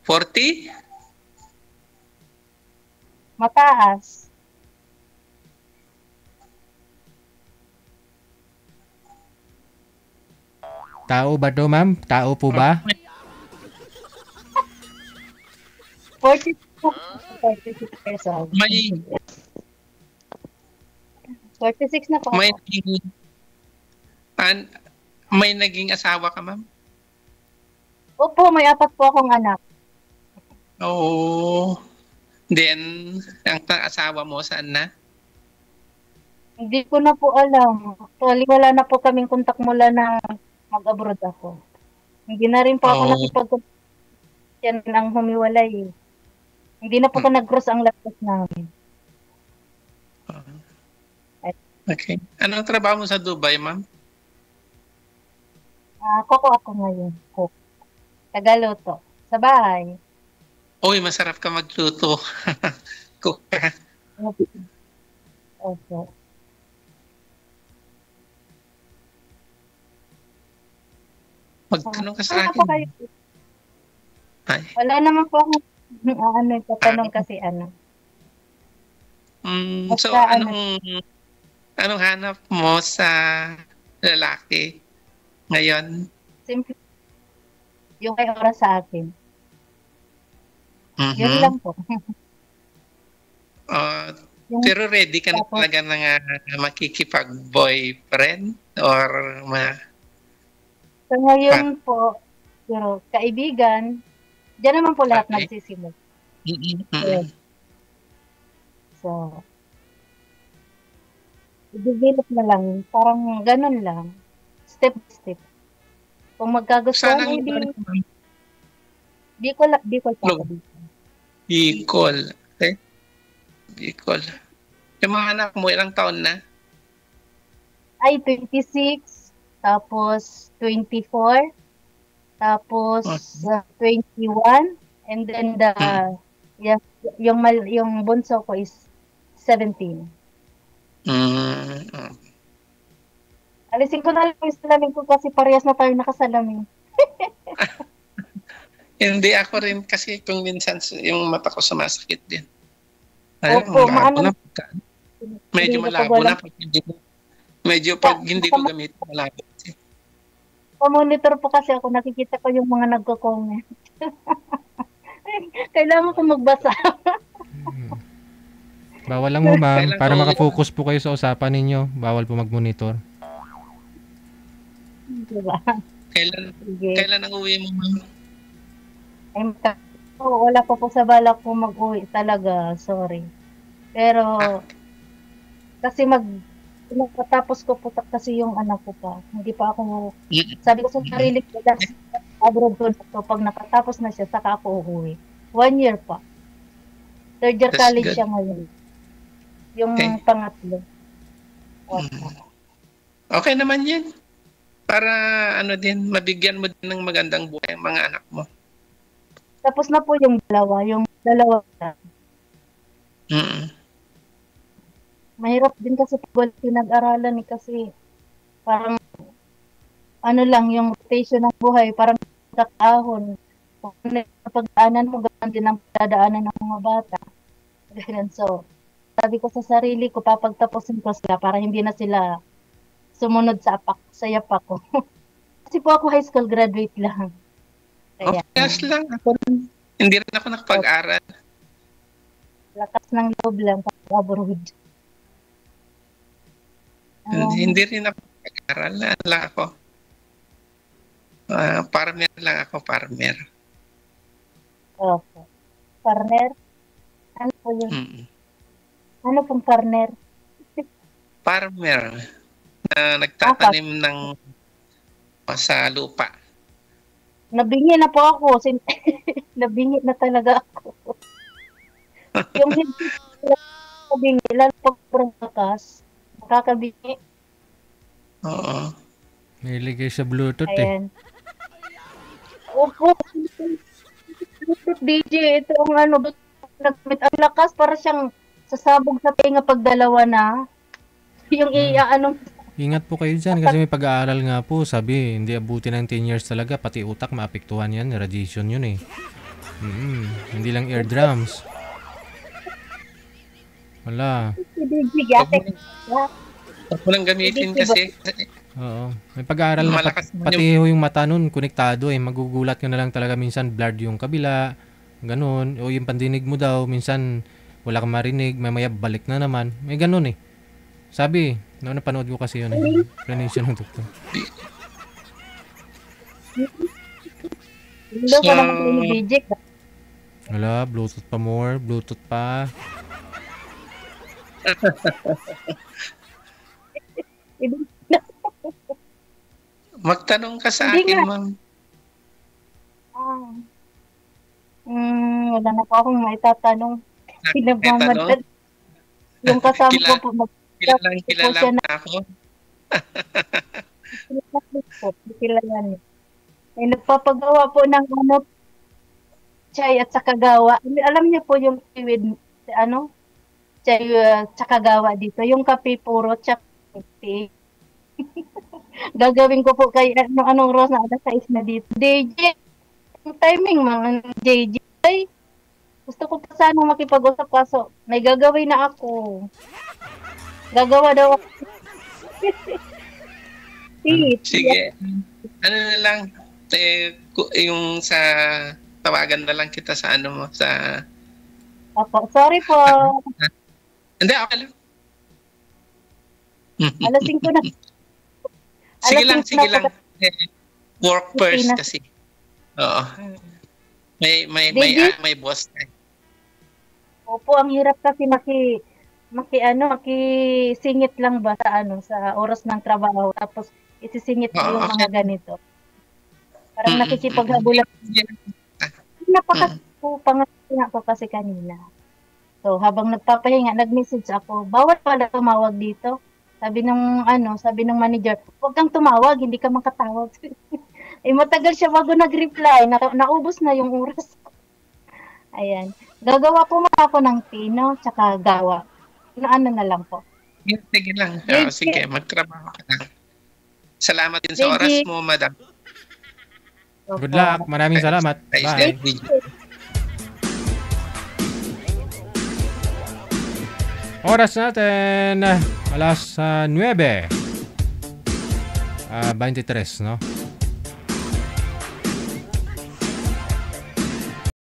40? Mataas. Tao ba to, ma'am? Tao po ba? 46 po. 46 years old. May 46 na po may ako. naging, may naging asawa ka, ma'am? Opo, may 4 po akong anak. Oo. Then, ang asawa mo saan na? Hindi ko na po alam. Actually, wala na po kaming kontak mula na mag-abroad ako. Hindi na rin po ako Oo. nakipag-contact. Yan ang humiwalay eh. Hindi na po ko nag-cross ang laptop namin. Okay. Anong trabaho mo sa Dubai, ma'am? Koko ako ngayon. Cook. Tagaluto. Sa bahay. Uy, masarap ka magluto. Cook ka. Opo. Magtanong ka sa Ano akin. po kayo? Ay. Wala naman po akong tatanong kasi ano. So, Basta anong hanap mo sa lalaki ngayon? Simple. Yung may oras sa akin. Mhm. Yun lang po. Pero ready ka na Tapos- talaga na makikipag-boyfriend or So ngayon po, pero kaibigan, diyan naman po lahat Okay. nagsisimula. Mm-mm. Yes. So, i-develop na lang. Parang ganun lang. Step by step. Kung magkagustuhan, Saan ang hindi. lugar mo? Bicol pa ako Hello. dito. Bicol. Okay? Bicol. Yung mga anak mo, ilang taon na? Ay, 26, tapos 24, tapos 21, and then yung bunso ko is 17. Alisin ko na lang yung salamin ko kasi parehas na tayo nakasalamin. Hindi ako rin kasi kung minsan yung mata ko sumasakit din. Opo, malabo maano- na. Medyo malabo na. Medyo pag hindi ko gamit, malabo. Monitor po kasi ako, nakikita ko yung mga nagko-comment. Kailangan ko magbasa. Bawal lang mo, ma'am. Kailan Para ko- makafocus po kayo sa usapan ninyo. Bawal po mag-monitor. Diba? Sige. Kailan ang uwi mo, ma'am? Wala pa po sa balak ko mag-uwi talaga. Sorry. Pero, kasi tapos ko po kasi yung anak ko pa. Hindi pa ako, sabi ko sa sarili ko, abroad ko na to. Pag nakatapos na siya, saka ako uuwi. 1 year pa. 3rd year That's college good. siya ngayon. Yung Okay. pangatlo. Okay naman yan. Para mabigyan mo din ng magandang buhay ang mga anak mo. Tapos na po yung dalawa na. Mahirap din kasi pag pinag-aralan kasi parang yung rotation ng buhay, parang kakahon. Kung pagdaanan mo, ganun din ang dadaanan ng mga bata. Ganun. So, sabi ko sa sarili ko, papagtapusin ko sila para hindi na sila sumunod sa yapak ko. Kasi po ako high school graduate lang. Kaya, Yes lang. Ako rin. Hindi rin ako nakapag-aral. lakas ng loob lang pag abroad. Hindi rin ako nakapag-aral. Ano lang ako? Farmer lang ako, farmer. Okay. Partner? Ano po yun? Ano pong partner? Farmer. Na nagtatanim ng sa lupa. Nabingi na po ako. Nabingi na talaga ako. Yung hindi nabingi, lalo pag sobrang lakas, nakakabingi. Oo. May ligay sa Bluetooth eh. Ayan. Opo. Bluetooth DJ, ito ang nagmit ang lakas para siyang sasabog sa tinga pag dalawa na. Yung Ingat po kayo dyan kasi may pag-aaral nga po. Sabi, hindi abuti ng 10 years talaga. Pati utak maapektuhan yan. Radiation yun eh. Hindi lang air drums. Wala. Huwag mo lang gamitin kasi. Oo. May pag-aaral na Malakas naman pati yung mata nun, konektado eh. Magugulat ka na lang talaga minsan blurred yung kabila. Ganun. O yung pandinig mo daw, minsan wala kang marinig, mamaya balik na naman. May ganun eh. Sabi, napanood ko kasi yun eh. Explanation ng doktor. Hindi ko naman pinibijik. Wala, Bluetooth pa more, Bluetooth pa. Magtanong ka sa Hindi akin, nga. ma'am. Wala na po akong maitatanong. Pinagmamadali. Yung kasama ko po, Kilala na ako. kilala niyo. Ay, nagpapagawa po ng chay at saka gawa. Alam niyo po yung chay tsaka gawa dito. Yung kape puro tsaka kape. Gagawin ko po kay anong Rose na alas 6 na dito. DJ, yung timing mga JJ. Ay, gusto ko pa sana makipag-usap kaso may gagawin na ako. Gagawa daw ako. Sige. Ano na lang, yung sa tawagan na lang kita sa ano mo, sa... Opo, sorry po. Hindi, okay lang. Alas 5 na. Sige lang. Work first kasi. Oo. May boss na. Opo, ang hirap kasi makisingit lang ba sa oras ng trabaho tapos isisingit mo yung mga ganito. Parang nakikipaghabulan. Pangasinga ko kasi kanina. So, habang nagpapahinga, nag-message ako, bawat pala tumawag dito. Sabi nung manager, huwag kang tumawag, hindi ka makatawag. Matagal siya bago nag-reply, naubos na yung oras. Ayan. Gagawa po muna ako ng pino, tsaka gawa. Ano na lang po. Sige lang. Sige, magtrabaho ka lang. Salamat din sa oras mo, madam. Good luck. Maraming salamat. Bye. Oras natin alas 9. 23, no?